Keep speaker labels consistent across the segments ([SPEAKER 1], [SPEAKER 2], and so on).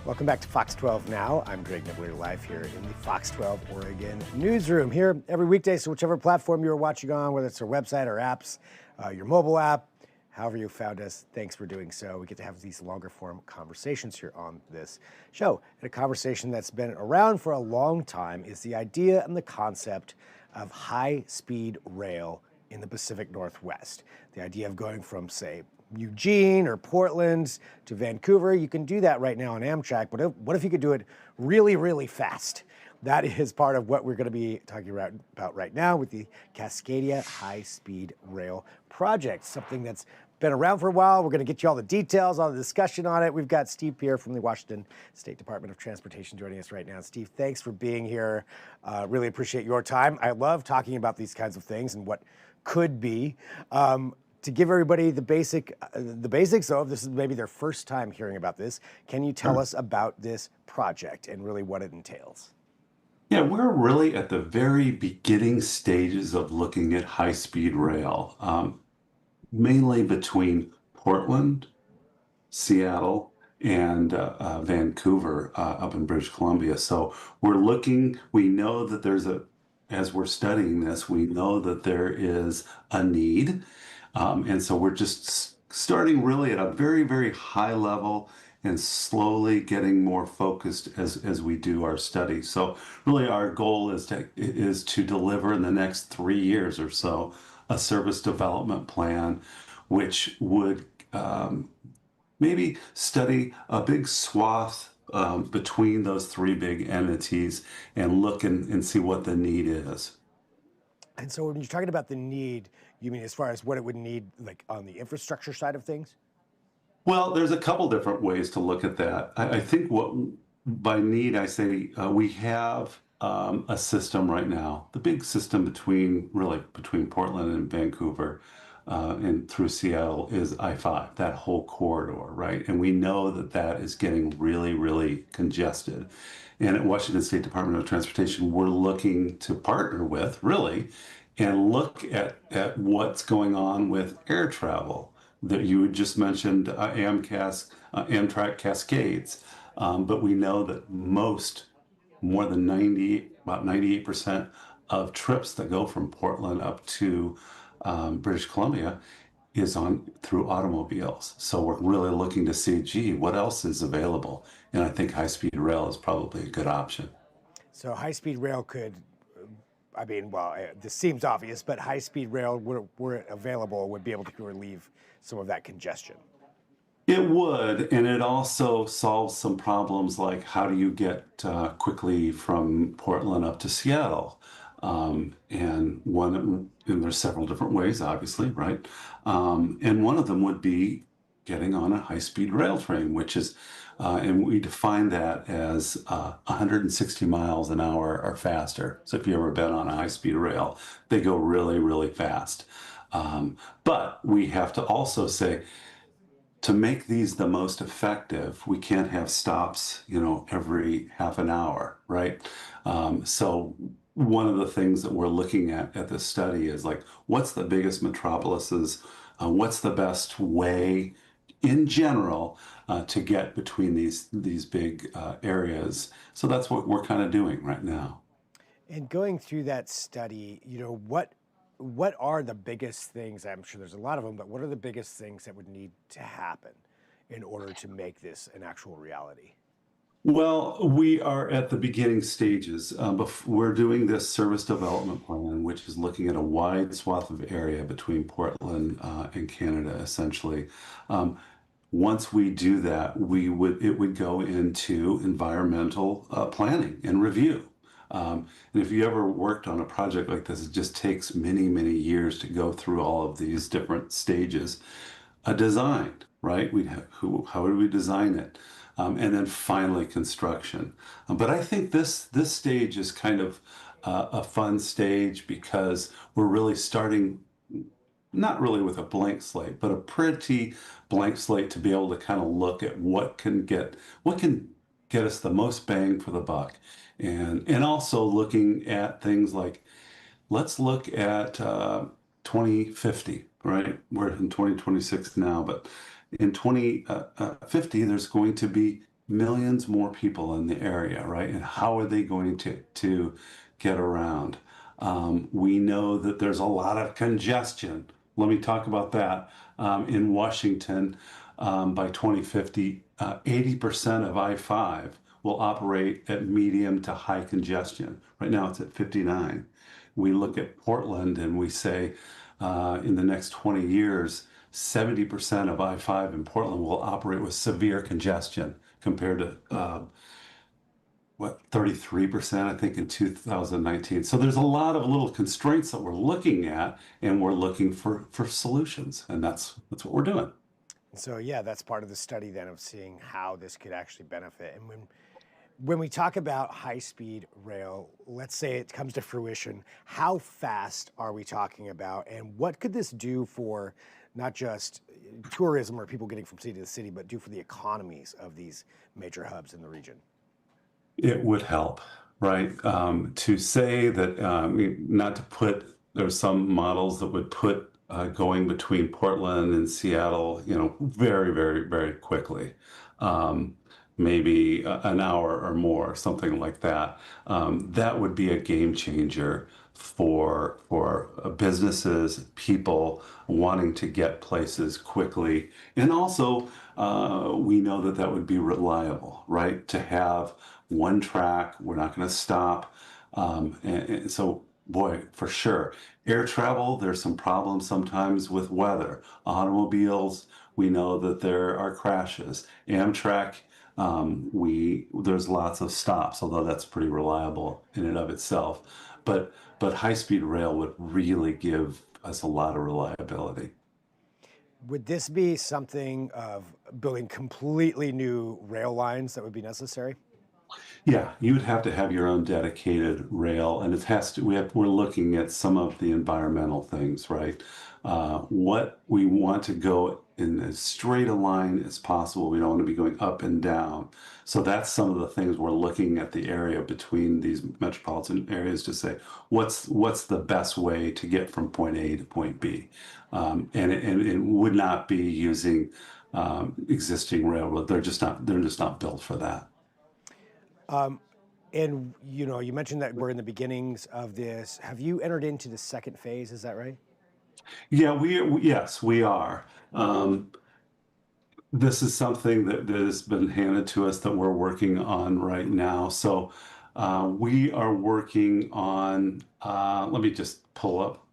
[SPEAKER 1] Welcome back to Fox 12 Now. I'm Greg Nibbler, live here in the Fox 12 Oregon newsroom. Here every weekday, so whichever platform you're watching on, whether it's our website or apps, your mobile app, however you found us, thanks for doing so. We get to have these longer form conversations here on this show. And a conversation that's been around for a long time is the idea and the concept of high-speed rail in the Pacific Northwest. The idea of going from, say, Eugene or Portland to Vancouver. You can do that right now on Amtrak, but what if you could do it really, really fast? That is part of what we're going to be talking about right now with the Cascadia high-speed rail project, something that's been around for a while. We're going to get you all the details, all the discussion on it. We've got Steve Pierre from the Washington State Department of Transportation joining us right now. Steve, thanks for being here. Really appreciate your time. I love talking about these kinds of things and what could be. To give everybody the basics, though, if this is maybe their first time hearing about this, can you tell us about this project and really what it entails?
[SPEAKER 2] Yeah, we're really at the very beginning stages of looking at high-speed rail, mainly between Portland, Seattle, and Vancouver up in British Columbia. So we know that as we're studying this, we know that there is a need. And so we're just starting really at a very, very high level and slowly getting more focused as we do our study. So really our goal is to deliver in the next 3 years or so a service development plan, which would maybe study a big swath between those three big entities and look and see what the need is.
[SPEAKER 1] And so when you're talking about the need, you mean as far as what it would need, like on the infrastructure side of things?
[SPEAKER 2] Well, there's a couple different ways to look at that. I think what by need, I say we have a system right now. The big system between Portland and Vancouver and through Seattle is I-5, that whole corridor, right? And we know that that is getting really, really congested. And at Washington State Department of Transportation, we're looking to partner with, really, and look at what's going on with air travel. That you had just mentioned Amtrak Cascades, but we know that more than about 98% of trips that go from Portland up to British Columbia is on through automobiles. So we're really looking to see, gee, what else is available? And I think high-speed rail is probably a good option.
[SPEAKER 1] So high-speed rail could, this seems obvious, but high-speed rail, were it available, would be able to relieve some of that congestion.
[SPEAKER 2] It would, and it also solves some problems like how do you get quickly from Portland up to Seattle? And there's several different ways, obviously, right? And one of them would be getting on a high-speed rail train, which is, and we define that as 160 miles an hour or faster. So if you've ever been on a high-speed rail, they go really, really fast. But we have to also say, to make these the most effective, we can't have stops, every half an hour, right? So one of the things that we're looking at this study is like, what's the biggest metropolises? What's the best way in general to get between these big areas? So that's what we're kind of doing right now.
[SPEAKER 1] And going through that study, what are the biggest things? I'm sure there's a lot of them, but what are the biggest things that would need to happen in order to make this an actual reality?
[SPEAKER 2] Well, we are at the beginning stages. We're doing this service development plan, which is looking at a wide swath of area between Portland and Canada, essentially. Once we do that, it would go into environmental planning and review. And if you ever worked on a project like this, it just takes many, many years to go through all of these different stages. A design, right? How would we design it? And then finally construction. But I think this stage is kind of a fun stage because we're really starting not really with a blank slate, but a pretty blank slate to be able to kind of look at what can get us the most bang for the buck. And also looking at things like, let's look at 2050, right? We're in 2026 now, but in 2050, there's going to be millions more people in the area, right? And how are they going to get around? We know that there's a lot of congestion. Let me talk about that. In Washington, by 2050, 80% of I-5 will operate at medium to high congestion. Right now it's at 59. We look at Portland and we say in the next 20 years, 70% of I-5 in Portland will operate with severe congestion compared to what 33% I think in 2019. So there's a lot of little constraints that we're looking at, and we're looking for solutions, and that's what we're doing.
[SPEAKER 1] So yeah, that's part of the study then of seeing how this could actually benefit. And when we talk about high-speed rail, let's say it comes to fruition, how fast are we talking about, and what could this do for not just tourism or people getting from city to city, but do for the economies of these major hubs in the region?
[SPEAKER 2] It would help, right? To say that, not to put, there's some models that would put going between Portland and Seattle, very, very, very quickly. Um, Maybe an hour or more, something like that. That would be a game changer for businesses, people wanting to get places quickly, and also we know that that would be reliable, right? To have one track, we're not going to stop, and so boy, for sure. Air travel, there's some problems sometimes with weather. Automobiles, we know that there are crashes. Amtrak, we there's lots of stops, although that's pretty reliable in and of itself. But high-speed rail would really give us a lot of reliability.
[SPEAKER 1] Would this be something of building completely new rail lines that would be necessary?
[SPEAKER 2] Yeah, you would have to have your own dedicated rail, and it has to. We're looking at some of the environmental things, right? What we want to go in as straight a line as possible. We don't want to be going up and down. So that's some of the things we're looking at the area between these metropolitan areas to say what's the best way to get from point A to point B, and it would not be using existing railroad. They're just not built for that.
[SPEAKER 1] And you mentioned that we're in the beginnings of this. Have you entered into the second phase? Is that right?
[SPEAKER 2] Yeah, yes, we are. Um, this is something that has been handed to us that we're working on right now. So we are working on, let me just pull up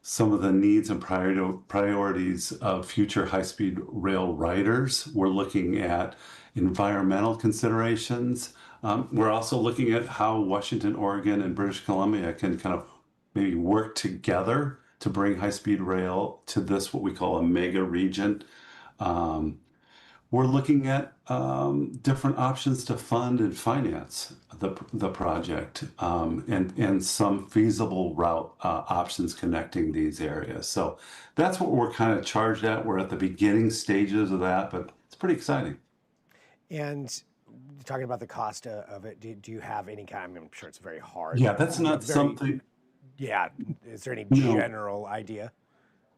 [SPEAKER 2] some of the needs and priorities of future high-speed rail riders. We're looking at environmental considerations. We're also looking at how Washington, Oregon, and British Columbia can kind of maybe work together to bring high-speed rail to this, what we call a mega region. Um, we're looking at different options to fund and finance the project, and some feasible route options connecting these areas. So that's what we're kind of charged at. We're at the beginning stages of that, but it's pretty exciting.
[SPEAKER 1] And talking about the cost of it, do you have any kind? I mean, I'm sure it's very hard,
[SPEAKER 2] Yeah,
[SPEAKER 1] but
[SPEAKER 2] that's not something,
[SPEAKER 1] yeah. Is there any
[SPEAKER 2] no.
[SPEAKER 1] general idea?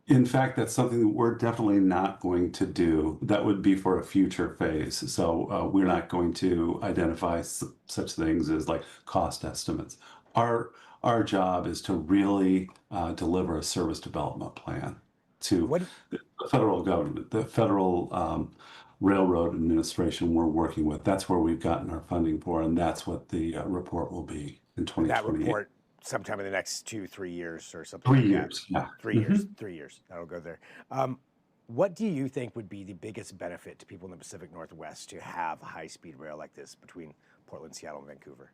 [SPEAKER 2] In fact, that's something that we're definitely not going to do. That would be for a future phase. So we're not going to identify such things as like cost estimates. Our our job is to really deliver a service development plan to
[SPEAKER 1] What
[SPEAKER 2] the federal government, the federal railroad administration we're working with. That's where we've gotten our funding for, and that's what the report will be in
[SPEAKER 1] that
[SPEAKER 2] 2028.
[SPEAKER 1] report sometime in the next 2, 3 years or something
[SPEAKER 2] Three
[SPEAKER 1] like that?
[SPEAKER 2] years, yeah.
[SPEAKER 1] 3 years, 3 years. That'll go there. What do you think would be the biggest benefit to people in the Pacific Northwest to have high-speed rail like this between Portland, Seattle, and Vancouver?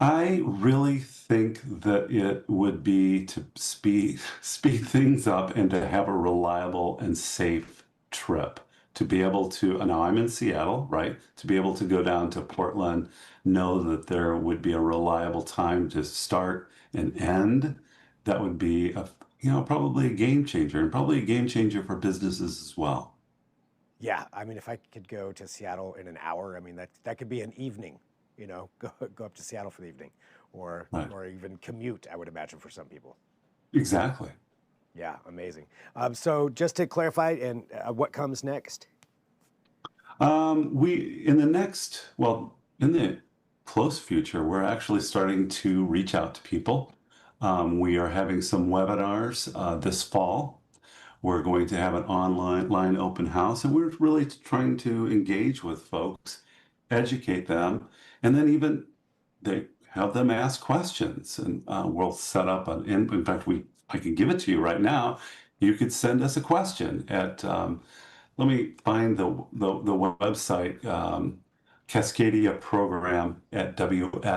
[SPEAKER 2] I really think that it would be to speed things up and to have a reliable and safe trip. To be able to, now I'm in Seattle, right? To be able to go down to Portland, know that there would be a reliable time to start and end. That would be probably a game changer, and probably a game changer for businesses as well.
[SPEAKER 1] Yeah, I mean, if I could go to Seattle in an hour, I mean that could be an evening. Go up to Seattle for the evening, or
[SPEAKER 2] Right.
[SPEAKER 1] or even commute. I would imagine for some people.
[SPEAKER 2] Exactly.
[SPEAKER 1] Yeah, amazing. So just to clarify, and what comes next?
[SPEAKER 2] In the in the close future, we're actually starting to reach out to people. We are having some webinars this fall. We're going to have an online line open house, and we're really trying to engage with folks, educate them, and then even they have them ask questions. And we'll set up in fact, I can give it to you right now. You could send us a question at let me find the website, Cascadia program at wsdot.wa.gov.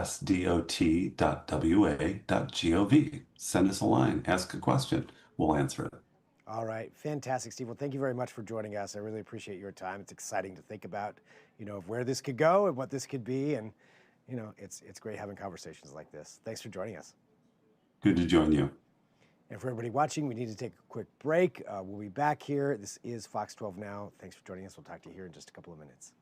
[SPEAKER 2] Send us a line, ask a question. We'll answer it.
[SPEAKER 1] All right, fantastic, Steve. Well, thank you very much for joining us. I really appreciate your time. It's exciting to think about, of where this could go and what this could be, and it's great having conversations like this. Thanks for joining us.
[SPEAKER 2] Good to join you.
[SPEAKER 1] And for everybody watching, we need to take a quick break. We'll be back here. This is Fox 12 Now. Thanks for joining us. We'll talk to you here in just a couple of minutes.